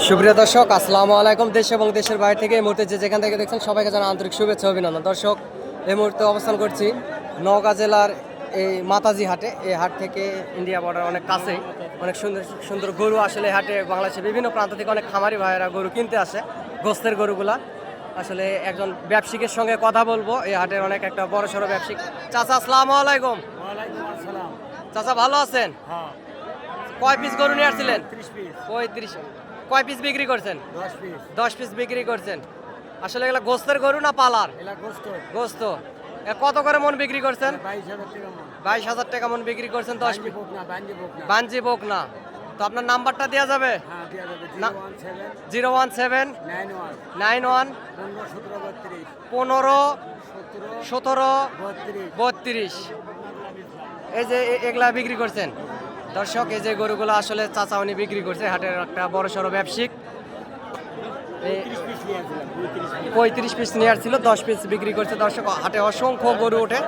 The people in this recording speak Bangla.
সুপ্রিয় দর্শক, আসসালামু আলাইকুম। দেশ এবং দেশের বাইরে থেকে এই মুহূর্তে যেখান থেকে দেখছেন সবাইকে জানাই আন্তরিক শুভেচ্ছা অভিনন্দন। দর্শক, এই মুহূর্তে অবস্থান করছি নওগাঁ জেলার এই মাতাজি হাটে। এই হাট থেকে ইন্ডিয়া বর্ডার অনেক কাছেই, অনেক সুন্দর সুন্দর গরু আসলে হাটে বাংলাদেশের বিভিন্ন প্রান্ত থেকে অনেক খামারি ভাইয়েরা গরু কিনতে আসে, গোস্তের গরুগুলা। আসলে একজন ব্যবসায়িকের সঙ্গে কথা বলবো, এই হাটের অনেক একটা বড় সড়ো ব্যবসায়িক। চাচা, আসসালামু আলাইকুম। চাচা, ভালো আছেন? কয় পিস গরু নিয়ে আসছিলেন? 35। কয় পিস বিক্রি করছেন? 10 পিস বিক্রি করছেন। আসলে এগুলা গোস্তের গরু না পালার? গোস্ত। কত করে মন বিক্রি করছেন? 22,000 টাকা মন বিক্রি করছেন। 10 পিস বাঞ্জি বোক না। তো আপনার নাম্বারটা দেওয়া যাবে? 017 91 15 17 32। এই যে এগুলা বিক্রি করছেন। দর্শক, এই যে গরুগুলো আসলে চাচা উনি বিক্রি করছে, হাটের একটা বড় সড়ো ব্যবসায়িক। 35 পিস নিয়ে আসছিল, 10 পিস বিক্রি করছে। দর্শক, হাটে অসংখ্য গরু ওঠে।